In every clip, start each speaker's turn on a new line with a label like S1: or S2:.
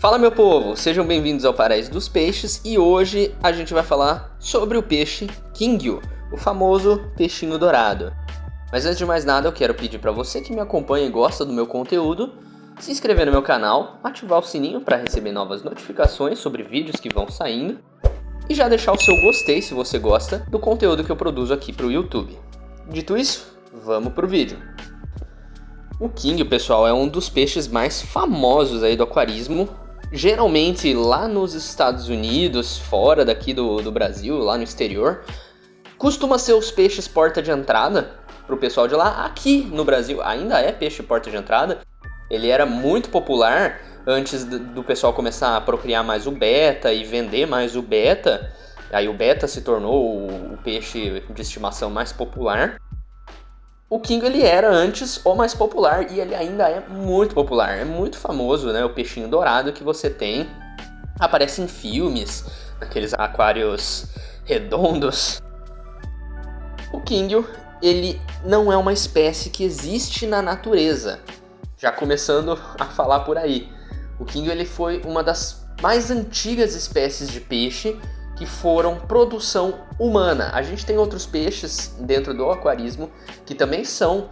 S1: Fala meu povo, sejam bem-vindos ao Paraíso dos Peixes e hoje a gente vai falar sobre o peixe Kingyo, o famoso peixinho dourado. Mas antes de mais nada eu quero pedir para você que me acompanha e gosta do meu conteúdo, se inscrever no meu canal, ativar o sininho para receber novas notificações sobre vídeos que vão saindo e já deixar o seu gostei se você gosta do conteúdo que eu produzo aqui para o YouTube. Dito isso, vamos pro vídeo. O Kingyo, pessoal, é um dos peixes mais famosos aí do aquarismo. Geralmente lá nos Estados Unidos, fora daqui do Brasil, lá no exterior, costuma ser os peixes porta de entrada para o pessoal de lá. Aqui no Brasil ainda é peixe porta de entrada. Ele era muito popular antes do pessoal começar a procriar mais o beta e vender mais o beta. Aí o beta se tornou o peixe de estimação mais popular. O Kingyo ele era antes o mais popular e ele ainda é muito popular, é muito famoso, né? O peixinho dourado que você tem, aparece em filmes, naqueles aquários redondos. O Kingyo, ele não é uma espécie que existe na natureza, já começando a falar por aí. O Kingyo ele foi uma das mais antigas espécies de peixe que foram produção humana. A gente tem outros peixes dentro do aquarismo que também são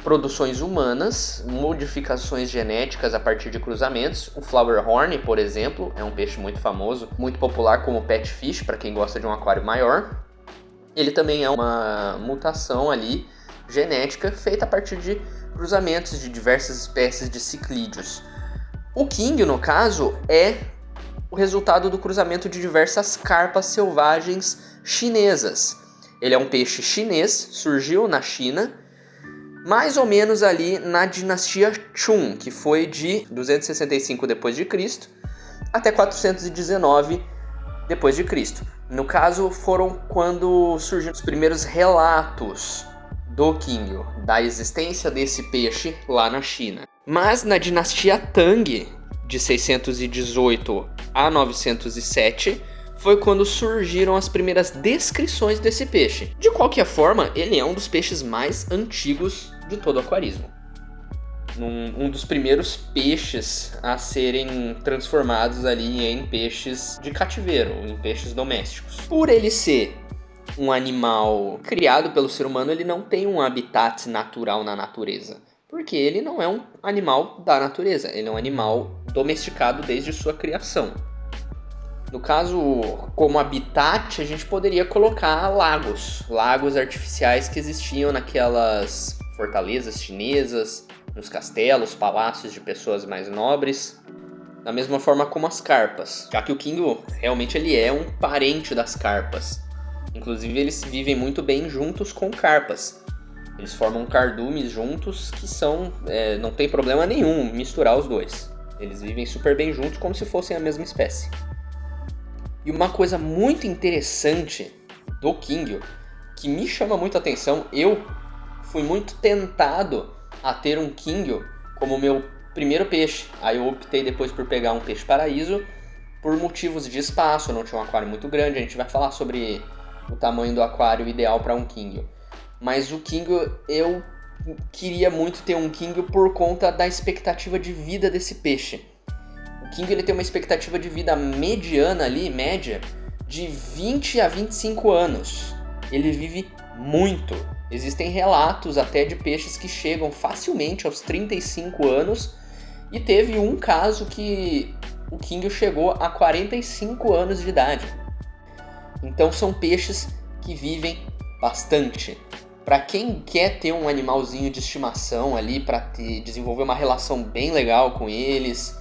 S1: produções humanas, modificações genéticas a partir de cruzamentos. O flower horn, por exemplo, é um peixe muito famoso, muito popular como pet fish para quem gosta de um aquário maior. Ele também é uma mutação ali genética feita a partir de cruzamentos de diversas espécies de ciclídeos. O Kingyo, no caso, é o resultado do cruzamento de diversas carpas selvagens chinesas. Ele é um peixe chinês, surgiu na China, mais ou menos ali na dinastia Chun, que foi de 265 d.C. até 419 d.C. No caso, foram quando surgiram os primeiros relatos do Kingyo, da existência desse peixe lá na China. Mas na dinastia Tang, de 618 a 907, foi quando surgiram as primeiras descrições desse peixe. De qualquer forma, ele é um dos peixes mais antigos de todo o aquarismo. Um dos primeiros peixes a serem transformados ali em peixes de cativeiro, em peixes domésticos. Por ele ser um animal criado pelo ser humano, ele não tem um habitat natural na natureza. Porque ele não é um animal da natureza, ele é um animal domesticado desde sua criação. No caso, como habitat, a gente poderia colocar lagos artificiais que existiam naquelas fortalezas chinesas, nos castelos, palácios de pessoas mais nobres, da mesma forma como as carpas, já que o Kingyo realmente ele é um parente das carpas. Inclusive eles vivem muito bem juntos com carpas. Eles formam cardumes juntos que não tem problema nenhum misturar os dois. Eles vivem super bem juntos como se fossem a mesma espécie. E uma coisa muito interessante do Kingyo, que me chama muito a atenção, eu fui muito tentado a ter um Kingyo como meu primeiro peixe. Aí eu optei depois por pegar um peixe paraíso por motivos de espaço, eu não tinha um aquário muito grande, a gente vai falar sobre o tamanho do aquário ideal para um Kingyo. Mas o Kingyo, eu queria muito ter um Kingyo por conta da expectativa de vida desse peixe. O Kingyo ele tem uma expectativa de vida mediana ali, média, de 20 a 25 anos. Ele vive muito. Existem relatos até de peixes que chegam facilmente aos 35 anos. E teve um caso que o Kingyo chegou a 45 anos de idade. Então são peixes que vivem bastante. Para quem quer ter um animalzinho de estimação ali, para desenvolver uma relação bem legal com eles,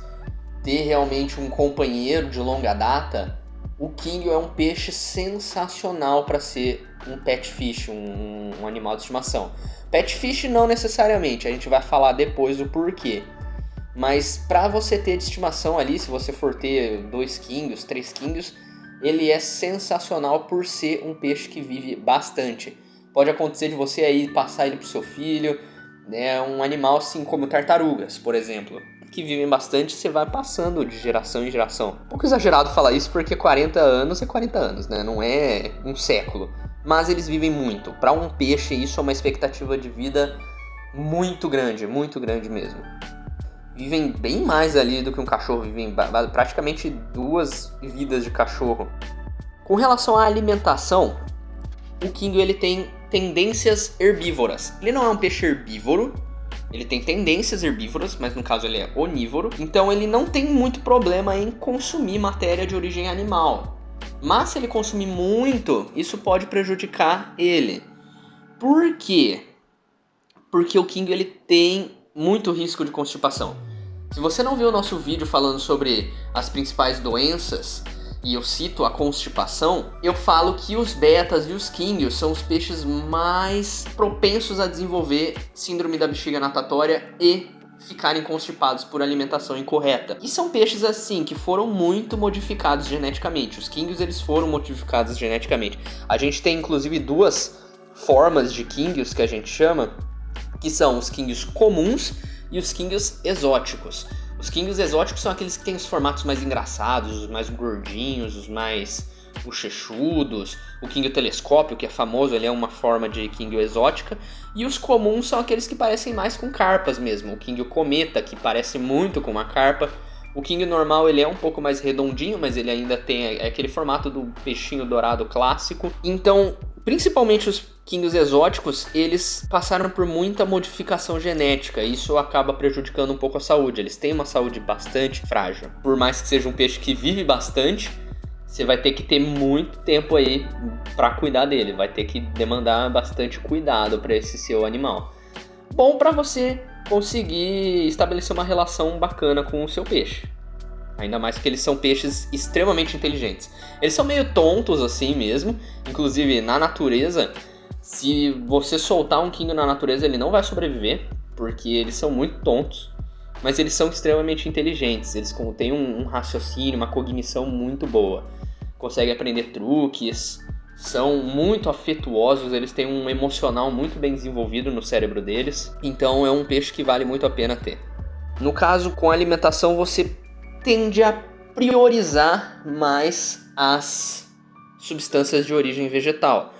S1: ter realmente um companheiro de longa data, o Kingyo é um peixe sensacional para ser um pet fish, um animal de estimação. Pet fish não necessariamente, a gente vai falar depois do porquê. Mas para você ter de estimação ali, se você for ter 2 Kingyos, 3 Kingyos, ele é sensacional por ser um peixe que vive bastante. Pode acontecer de você aí passar ele pro seu filho, né? Um animal assim como tartarugas, por exemplo, que vivem bastante, você vai passando de geração em geração. Um pouco exagerado falar isso porque 40 anos é 40 anos, né? Não é um século. Mas eles vivem muito. Para um peixe, isso é uma expectativa de vida muito grande mesmo. vivem bem mais ali do que um cachorro, vivem praticamente 2 vidas de cachorro. Com relação à alimentação, o Kingo ele tem tendências herbívoras. Ele não é um peixe herbívoro, ele tem tendências herbívoras, mas no caso ele é onívoro. Então ele não tem muito problema em consumir matéria de origem animal. Mas se ele consumir muito, isso pode prejudicar ele. Por quê? Porque o Kingo ele tem muito risco de constipação. Se você não viu o nosso vídeo falando sobre as principais doenças, e eu cito a constipação, eu falo que os betas e os kingios são os peixes mais propensos a desenvolver síndrome da bexiga natatória e ficarem constipados por alimentação incorreta. E são peixes assim que foram muito modificados geneticamente. Os kingios eles foram modificados geneticamente. A gente tem inclusive 2 formas de kingios que a gente chama, que são os kingios comuns e os kingios exóticos. Os kingios exóticos são aqueles que têm os formatos mais engraçados, os mais gordinhos, os mais bochechudos. O kingio telescópio, que é famoso, ele é uma forma de kingio exótica. E os comuns são aqueles que parecem mais com carpas mesmo. O kingio cometa, que parece muito com uma carpa. O kingio normal ele é um pouco mais redondinho, mas ele ainda tem aquele formato do peixinho dourado clássico. Então, principalmente os kingios exóticos, eles passaram por muita modificação genética. E isso acaba prejudicando um pouco a saúde. Eles têm uma saúde bastante frágil. Por mais que seja um peixe que vive bastante, você vai ter que ter muito tempo aí para cuidar dele. Vai ter que demandar bastante cuidado para esse seu animal. Bom para você conseguir estabelecer uma relação bacana com o seu peixe. Ainda mais que eles são peixes extremamente inteligentes. Eles são meio tontos assim mesmo. Inclusive na natureza, se você soltar um kingio na natureza, ele não vai sobreviver, porque eles são muito tontos. Mas eles são extremamente inteligentes. Eles têm um raciocínio, uma cognição muito boa. Conseguem aprender truques, são muito afetuosos, eles têm um emocional muito bem desenvolvido no cérebro deles. Então é um peixe que vale muito a pena ter. No caso, com a alimentação, você tende a priorizar mais as substâncias de origem vegetal.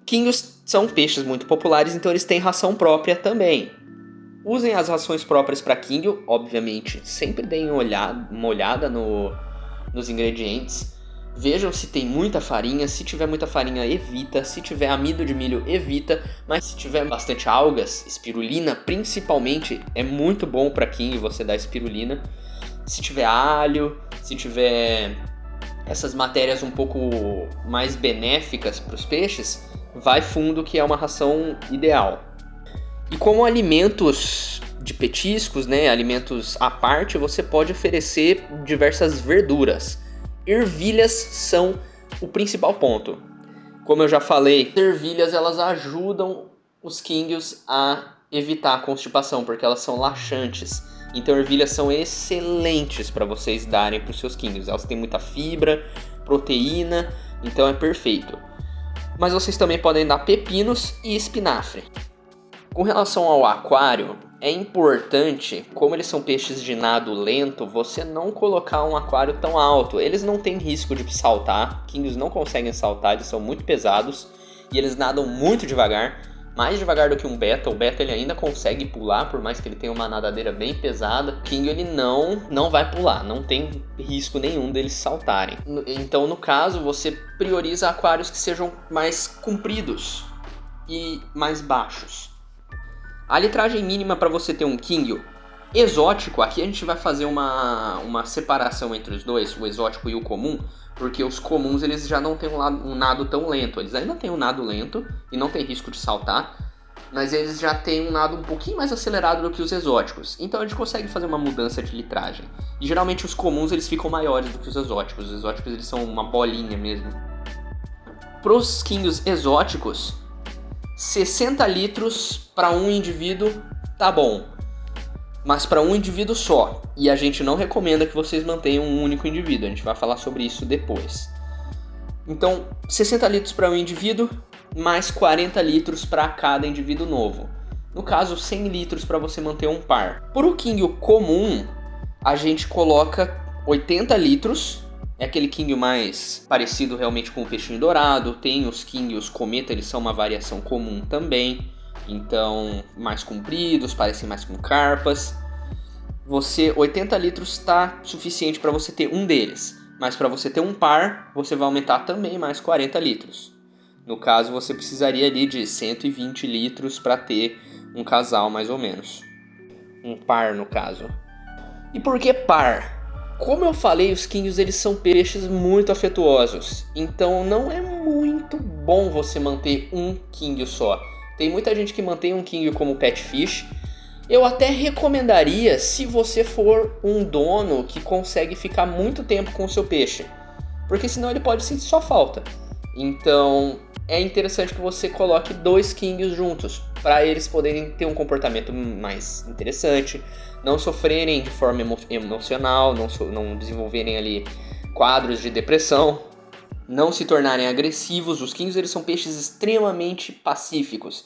S1: Kingios são peixes muito populares, então eles têm ração própria também. Usem as rações próprias para kingio, obviamente. Sempre deem uma olhada nos ingredientes. Vejam se tem muita farinha. Se tiver muita farinha, evita. Se tiver amido de milho, evita. Mas se tiver bastante algas, espirulina principalmente, é muito bom para kingio você dar espirulina. Se tiver alho, se tiver essas matérias um pouco mais benéficas para os peixes, vai fundo, que é uma ração ideal. E como alimentos de petiscos, né, alimentos à parte, você pode oferecer diversas verduras. Ervilhas são o principal ponto. Como eu já falei, ervilhas elas ajudam os kingios a evitar a constipação, porque elas são laxantes. Então ervilhas são excelentes para vocês darem para os seus kingios. Elas têm muita fibra, proteína, então é perfeito. Mas vocês também podem dar pepinos e espinafre. Com relação ao aquário, é importante, como eles são peixes de nado lento, você não colocar um aquário tão alto. Eles não têm risco de saltar, kingios não conseguem saltar, eles são muito pesados e eles nadam muito devagar, mais devagar do que um beta. O beta ele ainda consegue pular, por mais que ele tenha uma nadadeira bem pesada. O kingio ele não vai pular, não tem risco nenhum deles saltarem. Então, no caso, você prioriza aquários que sejam mais compridos e mais baixos. A litragem mínima para você ter um kingio exótico, aqui a gente vai fazer uma separação entre os dois, o exótico e o comum, porque os comuns eles já não têm um nado tão lento. Eles ainda têm um nado lento e não tem risco de saltar, mas eles já têm um nado um pouquinho mais acelerado do que os exóticos. Então a gente consegue fazer uma mudança de litragem. E geralmente os comuns eles ficam maiores do que os exóticos. Os exóticos eles são uma bolinha mesmo. Para os kingios exóticos, 60 litros para um indivíduo tá bom, mas para um indivíduo só. E a gente não recomenda que vocês mantenham um único indivíduo, a gente vai falar sobre isso depois. Então, 60 litros para um indivíduo, mais 40 litros para cada indivíduo novo. No caso, 100 litros para você manter um par. Por o kingio comum, a gente coloca 80 litros. É aquele kingio mais parecido realmente com o peixinho dourado. Tem os kingios cometa, eles são uma variação comum também. Então, mais compridos, parecem mais com carpas. 80 litros está suficiente para você ter um deles. Mas para você ter um par, você vai aumentar também mais 40 litros. No caso, você precisaria ali de 120 litros para ter um casal, mais ou menos. Um par, no caso. E por que par? Como eu falei, os kingios eles são peixes muito afetuosos. Então não é muito bom você manter um kingio só. Tem muita gente que mantém um kingio como pet fish. Eu até recomendaria se você for um dono que consegue ficar muito tempo com o seu peixe. Porque senão ele pode sentir sua falta. Então é interessante que você coloque 2 kingios juntos, para eles poderem ter um comportamento mais interessante, não sofrerem de forma emocional, não desenvolverem ali quadros de depressão, não se tornarem agressivos. Os kingios eles são peixes extremamente pacíficos,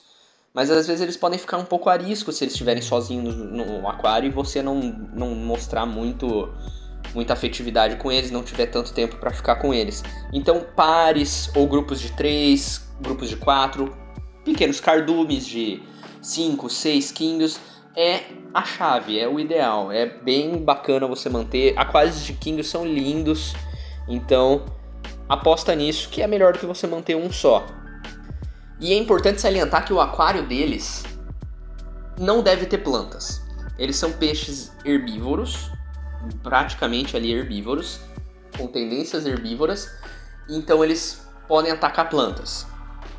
S1: mas às vezes eles podem ficar um pouco ariscos se eles estiverem sozinhos no aquário e você não mostrar muita afetividade com eles, não tiver tanto tempo para ficar com eles. Então pares ou grupos de 3, grupos de 4, pequenos cardumes de 5, 6 kingios é a chave, é o ideal. É bem bacana você manter. Aquários de kingios são lindos, então aposta nisso que é melhor do que você manter um só. E é importante salientar que o aquário deles não deve ter plantas. Eles são peixes herbívoros, praticamente ali herbívoros, com tendências herbívoras, então eles podem atacar plantas.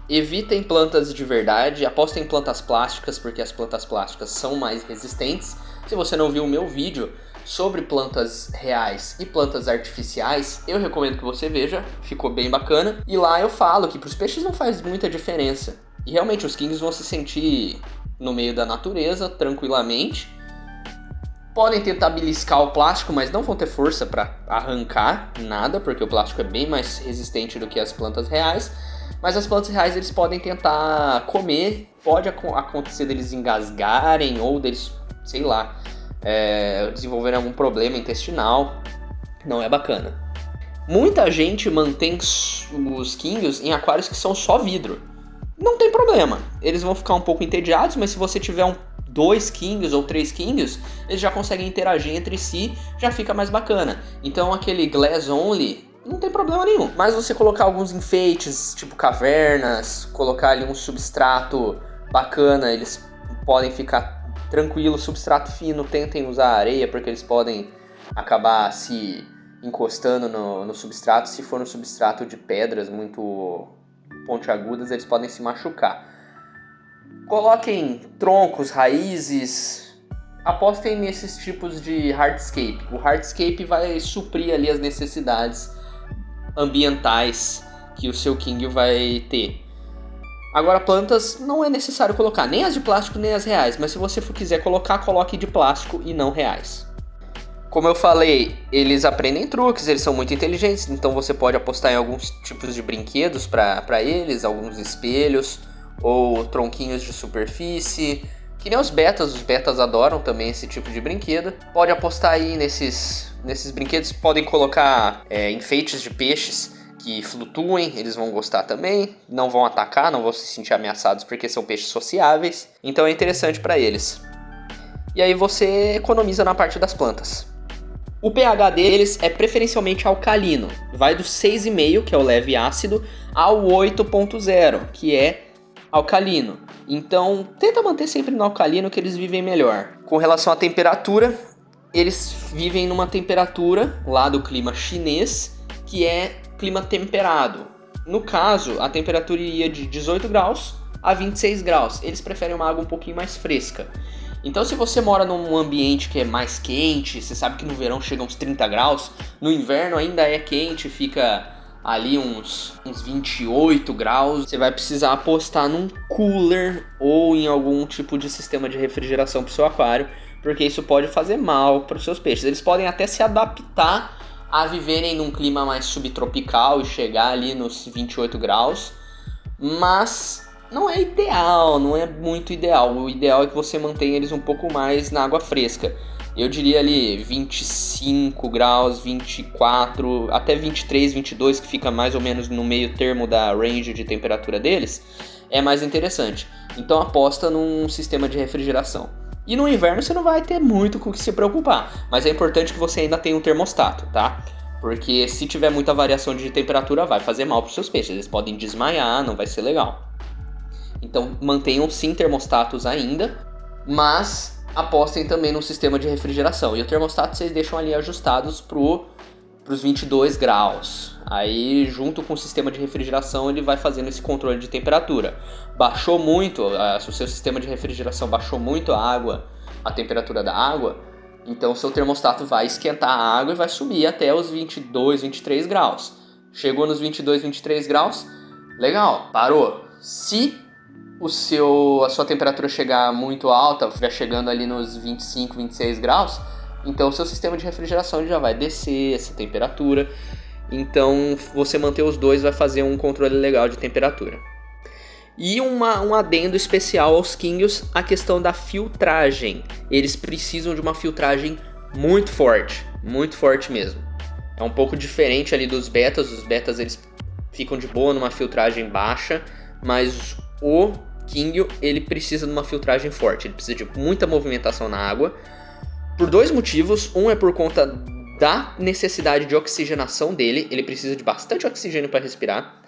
S1: Evitem plantas de verdade, apostem em plantas plásticas, porque as plantas plásticas são mais resistentes. Se você não viu o meu vídeo sobre plantas reais e plantas artificiais, eu recomendo que você veja, ficou bem bacana. E lá eu falo que para os peixes não faz muita diferença. E realmente os kingios vão se sentir no meio da natureza, tranquilamente. Podem tentar beliscar o plástico, mas não vão ter força para arrancar nada, porque o plástico é bem mais resistente do que as plantas reais. Mas as plantas reais eles podem tentar comer, pode acontecer deles engasgarem ou deles, sei lá, desenvolverem algum problema intestinal. Não é bacana. Muita gente mantém os kingios em aquários que são só vidro. Não tem problema, eles vão ficar um pouco entediados, mas se você tiver 2 kingios ou 3 kingios, eles já conseguem interagir entre si, já fica mais bacana. Então aquele glass only não tem problema nenhum. Mas você colocar alguns enfeites, tipo cavernas, colocar ali um substrato bacana, eles podem ficar tranquilos. Substrato fino, tentem usar areia, porque eles podem acabar se encostando no substrato. Se for um substrato de pedras muito pontiagudas, eles podem se machucar. Coloquem troncos, raízes, apostem nesses tipos de hardscape. O hardscape vai suprir ali as necessidades ambientais que o seu kingio vai ter. Agora plantas não é necessário colocar, nem as de plástico nem as reais, mas se você quiser colocar, coloque de plástico e não reais. Como eu falei, eles aprendem truques, eles são muito inteligentes, então você pode apostar em alguns tipos de brinquedos para eles, alguns espelhos ou tronquinhos de superfície, que nem os betas adoram também esse tipo de brinquedo. Pode apostar aí nesses brinquedos, podem colocar enfeites de peixes que flutuem, eles vão gostar também, não vão atacar, não vão se sentir ameaçados porque são peixes sociáveis, então é interessante para eles. E aí você economiza na parte das plantas. O pH deles é preferencialmente alcalino, vai do 6,5, que é o leve ácido, ao 8,0, que é alcalino. Então, tenta manter sempre no alcalino que eles vivem melhor. Com relação à temperatura, eles vivem numa temperatura lá do clima chinês, que é clima temperado. No caso, a temperatura iria de 18 graus a 26 graus. Eles preferem uma água um pouquinho mais fresca. Então, se você mora num ambiente que é mais quente, você sabe que no verão chega uns 30 graus, no inverno ainda é quente, fica ali uns 28 graus, você vai precisar apostar num cooler ou em algum tipo de sistema de refrigeração para o seu aquário, porque isso pode fazer mal para os seus peixes. Eles podem até se adaptar a viverem num clima mais subtropical e chegar ali nos 28 graus, mas não é ideal, não é muito ideal. O ideal é que você mantenha eles um pouco mais na água fresca. Eu diria ali 25 graus, 24, até 23, 22, que fica mais ou menos no meio termo da range de temperatura deles, é mais interessante. Então aposta num sistema de refrigeração. E no inverno você não vai ter muito com o que se preocupar, mas é importante que você ainda tenha um termostato, tá? Porque se tiver muita variação de temperatura vai fazer mal para os seus peixes, eles podem desmaiar, não vai ser legal. Então mantenham sim termostatos ainda, mas apostem também no sistema de refrigeração. E o termostato vocês deixam ali ajustados para os 22 graus. Aí junto com o sistema de refrigeração ele vai fazendo esse controle de temperatura. Baixou muito, se o seu sistema de refrigeração baixou muito a temperatura da água, então o seu termostato vai esquentar a água e vai subir até os 22, 23 graus. Chegou nos 22, 23 graus, legal, parou. Se a sua temperatura chegar muito alta, estiver chegando ali nos 25, 26 graus, então o seu sistema de refrigeração já vai descer essa temperatura. Então você manter os dois vai fazer um controle legal de temperatura. E um adendo especial aos Kingios, a questão da filtragem. Eles precisam de uma filtragem muito forte mesmo. É um pouco diferente ali dos betas. Os betas eles ficam de boa numa filtragem baixa, mas o Kingio ele precisa de uma filtragem forte. Ele precisa de muita movimentação na água, por dois motivos. Um é por conta da necessidade de oxigenação dele, ele precisa de bastante oxigênio para respirar,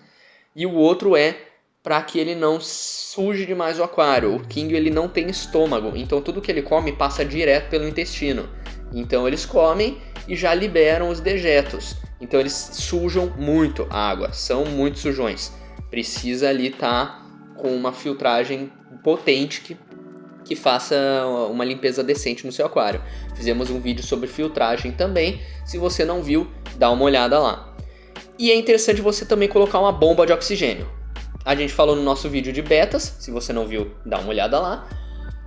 S1: e o outro é para que ele não suje demais o aquário. O Kingio ele não tem estômago, então tudo que ele come passa direto pelo intestino. Então eles comem e já liberam os dejetos. Então eles sujam muito a água, são muito sujões. Precisa ali estar com uma filtragem potente que faça uma limpeza decente no seu aquário. Fizemos um vídeo sobre filtragem também, se você não viu, dá uma olhada lá. E é interessante você também colocar uma bomba de oxigênio. A gente falou no nosso vídeo de betas, se você não viu, dá uma olhada lá,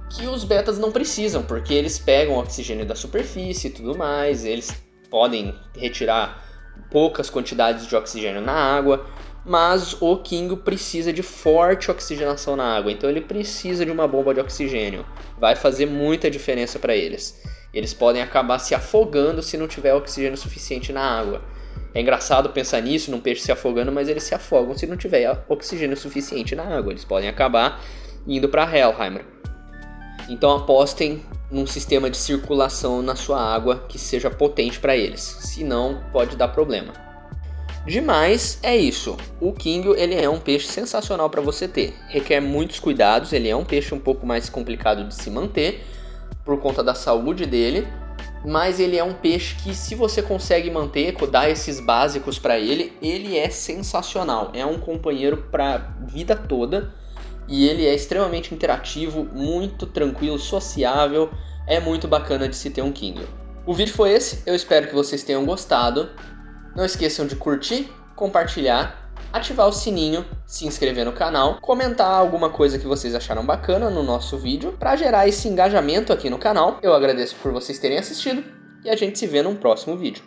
S1: que os betas não precisam, porque eles pegam oxigênio da superfície e tudo mais, eles podem retirar poucas quantidades de oxigênio na água, mas o Kingio precisa de forte oxigenação na água, então ele precisa de uma bomba de oxigênio. Vai fazer muita diferença para eles. Eles podem acabar se afogando se não tiver oxigênio suficiente na água. É engraçado pensar nisso, num peixe se afogando, mas eles se afogam se não tiver oxigênio suficiente na água. Eles podem acabar indo para Hellheimer. Então apostem num sistema de circulação na sua água que seja potente para eles, senão pode dar problema. Demais é isso. O Kingio ele é um peixe sensacional para você ter. Requer muitos cuidados, ele é um peixe um pouco mais complicado de se manter por conta da saúde dele, mas ele é um peixe que, se você consegue manter, dar esses básicos para ele, ele é sensacional. É um companheiro para a vida toda e ele é extremamente interativo, muito tranquilo, sociável. É muito bacana de se ter um Kingio. O vídeo foi esse, eu espero que vocês tenham gostado. Não esqueçam de curtir, compartilhar, ativar o sininho, se inscrever no canal, comentar alguma coisa que vocês acharam bacana no nosso vídeo para gerar esse engajamento aqui no canal. Eu agradeço por vocês terem assistido e a gente se vê num próximo vídeo.